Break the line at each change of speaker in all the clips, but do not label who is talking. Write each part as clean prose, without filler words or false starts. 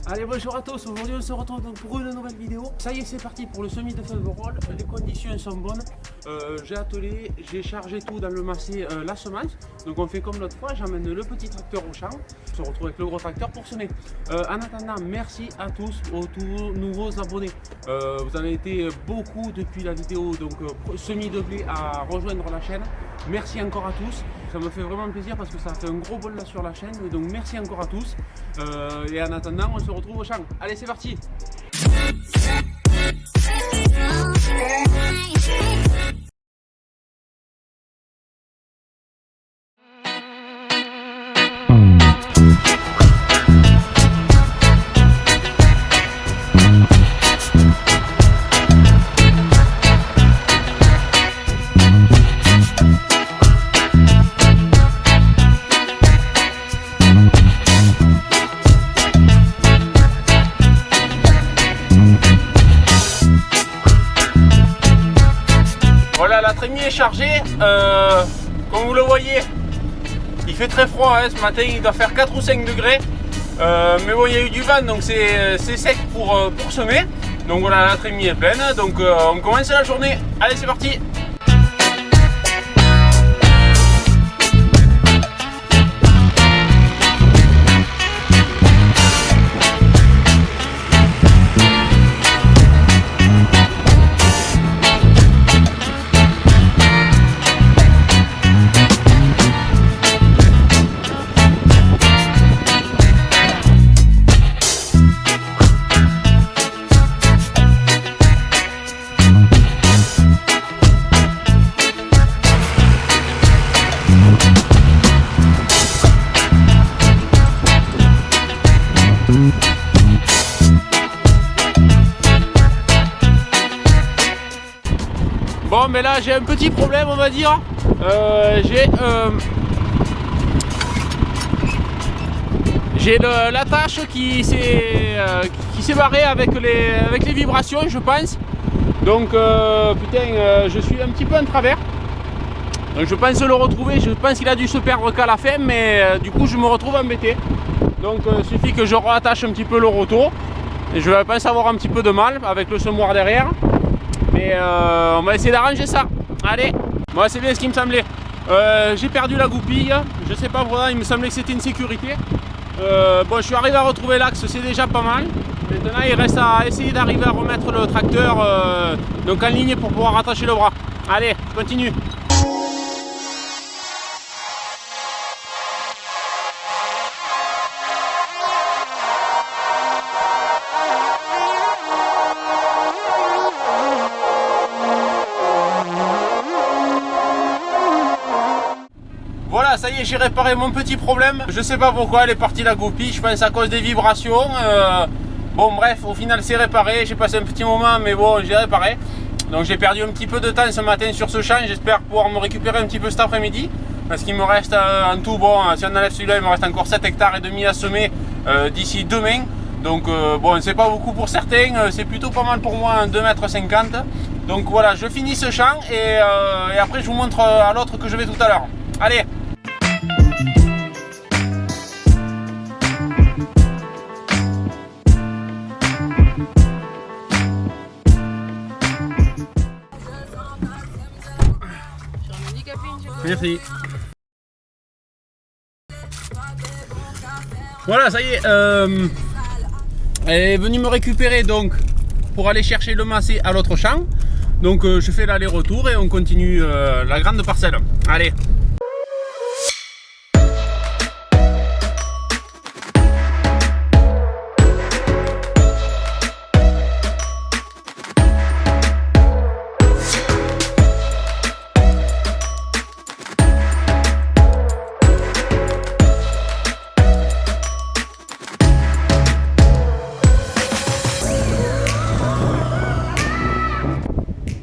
Allez, bonjour à tous, aujourd'hui on se retrouve donc pour une nouvelle vidéo. Ça y est, c'est parti pour le semis de Faverolles. Les conditions sont bonnes. J'ai attelé, j'ai chargé tout dans le massé la semence. Donc on fait comme l'autre fois, j'emmène le petit tracteur au champ. On se retrouve avec le gros tracteur pour semer. En attendant, merci à tous aux tous nouveaux abonnés. Vous avez été beaucoup depuis la vidéo donc semis de blé à rejoindre la chaîne. Merci encore à tous. Ça me fait vraiment plaisir parce que ça a fait un gros bol là sur la chaîne. Et donc merci encore à tous. Et en attendant, on se retrouve au champ. Allez, c'est parti! Voilà, la trémie est chargée, comme vous le voyez, il fait très froid hein, ce matin, il doit faire 4 ou 5 degrés, mais bon il y a eu du vent donc c'est sec pour semer, donc voilà la trémie est pleine, donc on commence la journée, allez c'est parti! Bon mais là j'ai un petit problème on va dire, j'ai l'attache qui s'est barrée avec les vibrations je pense, donc je suis un petit peu en travers, donc je pense le retrouver, je pense qu'il a dû se perdre qu'à la fin, mais du coup je me retrouve embêté, donc il suffit que je rattache un petit peu le roto et je pense avoir un petit peu de mal avec le semoir derrière. Mais on va essayer d'arranger ça. Allez, moi c'est bien ce qui me semblait. J'ai perdu la goupille. Je sais pas vraiment, il me semblait que c'était une sécurité. Bon, je suis arrivé à retrouver l'axe, c'est déjà pas mal. Maintenant, il reste à essayer d'arriver à remettre le tracteur donc en ligne pour pouvoir attacher le bras. Allez, je continue. Voilà, ça y est, j'ai réparé mon petit problème. Je sais pas pourquoi elle est partie la goupille, je pense à cause des vibrations. Bon bref, au final c'est réparé, j'ai passé un petit moment mais bon j'ai réparé. Donc j'ai perdu un petit peu de temps ce matin sur ce champ, j'espère pouvoir me récupérer un petit peu cet après-midi. Parce qu'il me reste en tout, bon si on enlève celui-là, il me reste encore 7 hectares et demi à semer d'ici demain. Donc bon, c'est pas beaucoup pour certains, c'est plutôt pas mal pour moi, 2,50 m. Donc voilà, je finis ce champ et après je vous montre à l'autre que je vais tout à l'heure. Allez! Merci. Voilà, ça y est, elle est venue me récupérer donc pour aller chercher le massé à l'autre champ. Donc je fais l'aller-retour et on continue la grande parcelle. Allez.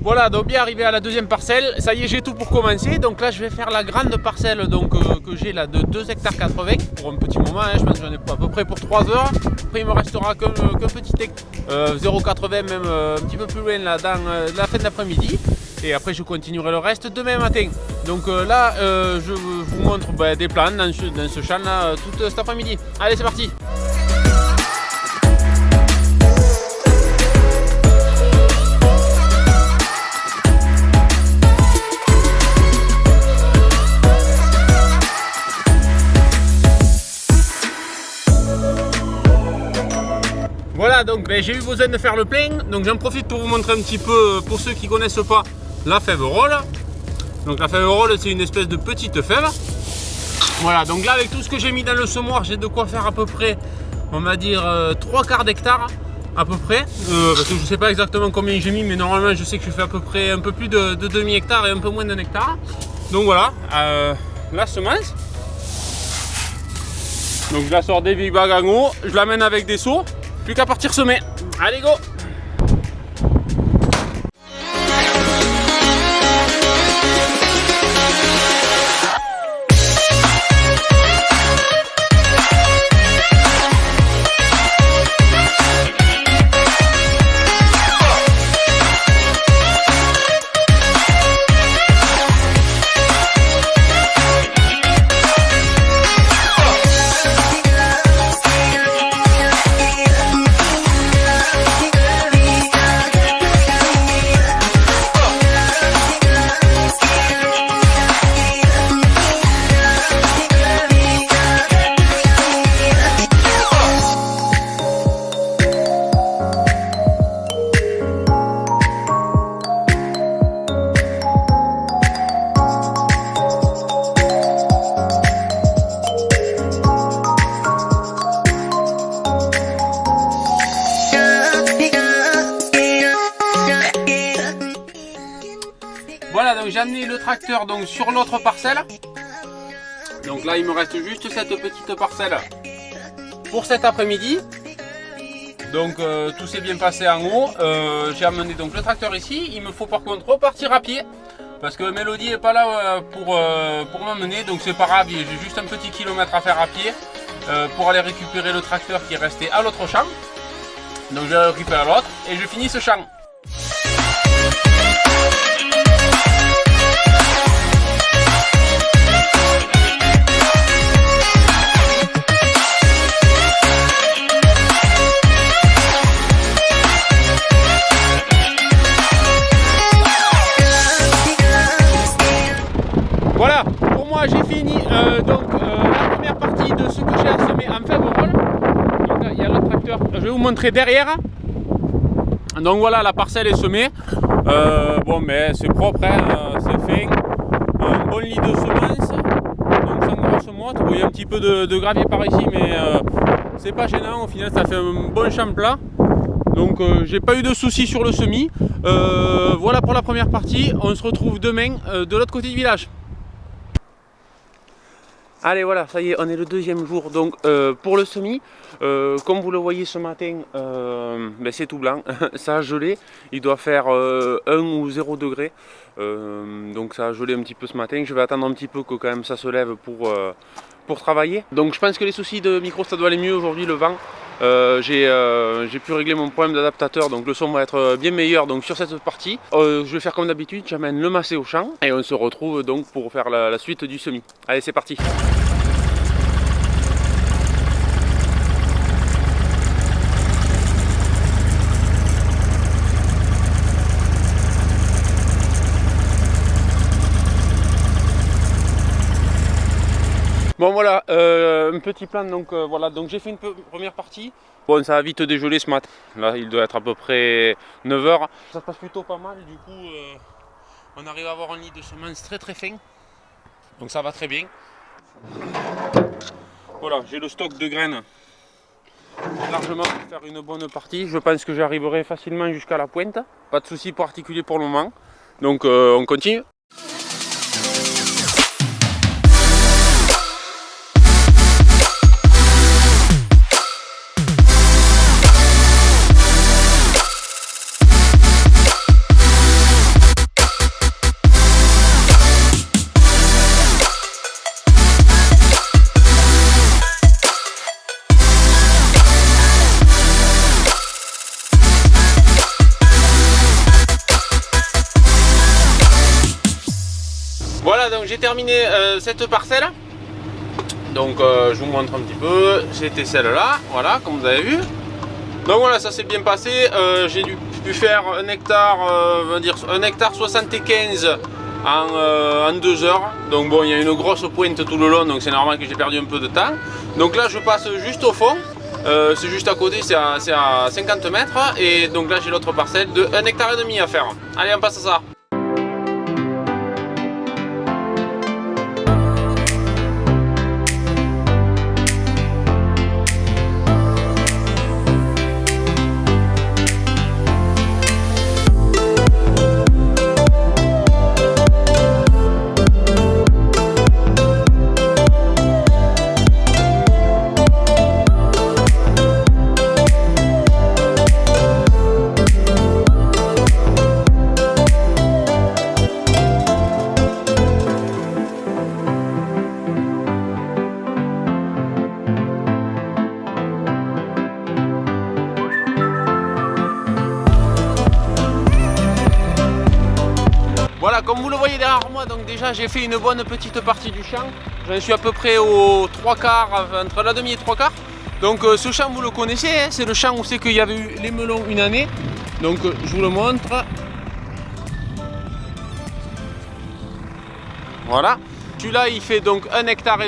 Voilà, donc bien arrivé à la deuxième parcelle, ça y est j'ai tout pour commencer. Donc là je vais faire la grande parcelle donc, que j'ai là de 2,80 hectares pour un petit moment, hein, je pense que j'en ai à peu près pour 3 heures. Après il me restera qu'un petit 0,80 même un petit peu plus loin là dans la fin de l'après-midi. Et après je continuerai le reste demain matin. Donc là je vous montre des plans dans ce champ là tout cet après-midi. Allez c'est parti. Voilà, donc ben, j'ai eu besoin de faire le plein, donc j'en profite pour vous montrer un petit peu, pour ceux qui ne connaissent pas, la fève roll. Donc la fève roll, c'est une espèce de petite fève. Voilà, donc là avec tout ce que j'ai mis dans le semoir, j'ai de quoi faire à peu près, on va dire 3/4 d'hectare à peu près. Parce que je ne sais pas exactement combien j'ai mis, mais normalement je sais que je fais à peu près un peu plus de demi-hectare et un peu moins d'un hectare. Donc voilà, la semence. Donc je la sors des big bags en haut, je l'amène avec des seaux. Plus qu'à partir semer. Allez go! Voilà, donc j'ai amené le tracteur donc sur l'autre parcelle. Donc là il me reste juste cette petite parcelle pour cet après-midi. Donc tout s'est bien passé en haut. J'ai amené donc le tracteur ici. Il me faut par contre repartir à pied parce que Mélodie n'est pas là pour m'emmener. Donc c'est pas grave, j'ai juste un petit kilomètre à faire à pied pour aller récupérer le tracteur qui est resté à l'autre champ. Donc je vais récupérer l'autre et je finis ce champ. Voilà, pour moi j'ai fini la première partie de ce que j'ai à semer en fève roll. Donc là il y a le tracteur, je vais vous montrer derrière. Donc voilà, la parcelle est semée. Bon mais c'est propre, hein, c'est fin. Un bon lit de semences, donc sans grosse motte. Bon, il y a un petit peu de gravier par ici, mais c'est pas gênant, au final ça fait un bon champ plat. Donc j'ai pas eu de soucis sur le semis. Voilà pour la première partie, on se retrouve demain de l'autre côté du village. Allez voilà, ça y est, on est le deuxième jour donc pour le semis. Comme vous le voyez ce matin, ben, c'est tout blanc, ça a gelé. Il doit faire 1 ou 0 degré. Donc ça a gelé un petit peu ce matin. Je vais attendre un petit peu que quand même ça se lève pour travailler. Donc je pense que les soucis de micro ça doit aller mieux aujourd'hui, le vent. J'ai pu régler mon problème d'adaptateur, donc le son va être bien meilleur donc sur cette partie. Je vais faire comme d'habitude, j'amène le massé au champ et on se retrouve donc pour faire la suite du semis. Allez, c'est parti. Bon voilà, un petit plan, donc voilà, donc j'ai fait une première partie. Bon, ça a vite dégelé ce matin, là il doit être à peu près 9 h. Ça se passe plutôt pas mal, du coup on arrive à avoir un lit de semences très fin. Donc ça va très bien. Voilà, j'ai le stock de graines largement pour faire une bonne partie. Je pense que j'arriverai facilement jusqu'à la pointe. Pas de soucis particuliers pour le moment. Donc on continue. Voilà, donc j'ai terminé cette parcelle. Donc je vous montre un petit peu. C'était celle-là, voilà, comme vous avez vu. Donc voilà, ça s'est bien passé. J'ai pu faire 1 hectare, on va dire 1 hectare 75 en 2 heures. Donc bon, il y a une grosse pointe tout le long, donc c'est normal que j'ai perdu un peu de temps. Donc là, je passe juste au fond. c'est juste à côté, c'est à 50 mètres. Et donc là j'ai l'autre parcelle de 1,5 hectare à faire. Allez, on passe à ça. Voilà, comme vous le voyez derrière moi, donc déjà j'ai fait une bonne petite partie du champ. J'en suis à peu près aux 3 quarts, entre la demi et 3 quarts. Donc ce champ vous le connaissez, hein, c'est le champ où c'est qu'il y avait eu les melons une année. Donc je vous le montre. Voilà. Celui-là il fait donc 1,5 hectare.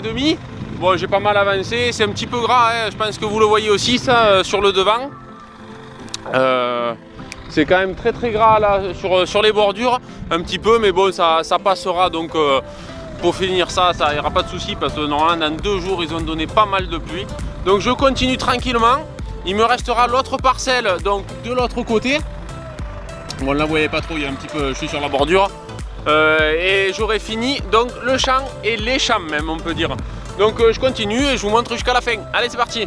Bon, j'ai pas mal avancé, c'est un petit peu gras, hein. Je pense que vous le voyez aussi ça sur le devant. C'est quand même très gras là sur les bordures, un petit peu, mais bon ça passera. Donc pour finir ça il n'y aura pas de souci, parce que normalement dans 2 jours ils ont donné pas mal de pluie. Donc je continue tranquillement. Il me restera l'autre parcelle donc de l'autre côté. Bon là vous voyez pas trop, il y a un petit peu, je suis sur la bordure. Et j'aurai fini donc le champ et les champs même, on peut dire. Donc je continue et je vous montre jusqu'à la fin. Allez, c'est parti.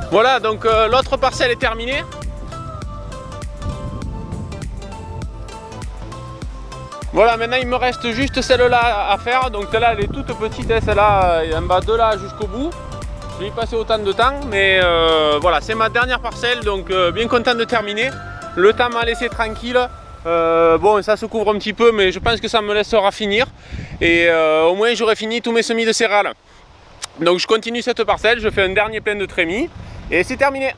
Voilà, donc l'autre parcelle est terminée. Voilà, maintenant il me reste juste celle-là à faire. Donc celle-là elle est toute petite, hein, celle-là en bas de là jusqu'au bout. Je vais y passer autant de temps, mais voilà, c'est ma dernière parcelle, donc bien content de terminer. Le temps m'a laissé tranquille. Bon, ça se couvre un petit peu, mais je pense que ça me laissera finir. Et au moins j'aurai fini tous mes semis de céréales. Donc je continue cette parcelle, je fais un dernier plein de trémies et c'est terminé.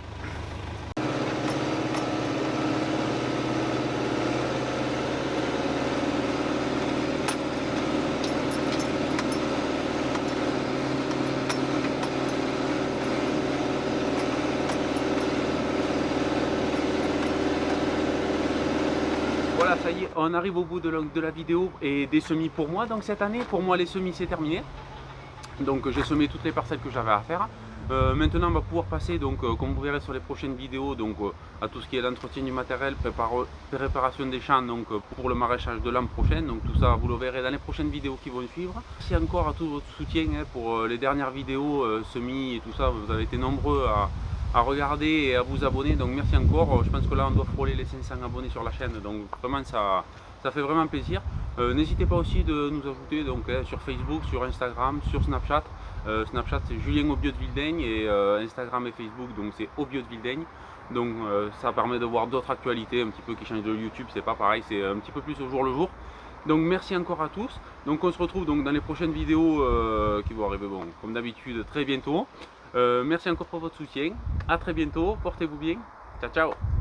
Voilà, ça y est, on arrive au bout de la vidéo et des semis pour moi. Donc cette année, pour moi les semis c'est terminé. Donc j'ai semé toutes les parcelles que j'avais à faire. Maintenant on va pouvoir passer, donc comme vous verrez sur les prochaines vidéos, donc à tout ce qui est l'entretien du matériel, préparation des champs, donc pour le maraîchage de l'an prochain. Donc tout ça vous le verrez dans les prochaines vidéos qui vont suivre. Merci encore à tout votre soutien pour les dernières vidéos semis et tout ça. Vous avez été nombreux à regarder et à vous abonner, donc merci encore. Je pense que là on doit frôler les 500 abonnés sur la chaîne, donc vraiment ça fait vraiment plaisir. N'hésitez pas aussi de nous ajouter donc, sur Facebook, sur Instagram, sur Snapchat. Snapchat c'est Julien Aubieux de Vildaigne et Instagram et Facebook donc c'est Aubieux de Vildaigne. Donc ça permet de voir d'autres actualités un petit peu qui changent de YouTube, c'est pas pareil, c'est un petit peu plus au jour le jour. Donc merci encore à tous. Donc on se retrouve donc dans les prochaines vidéos qui vont arriver bon, comme d'habitude très bientôt. Merci encore pour votre soutien. À très bientôt, portez-vous bien. Ciao ciao.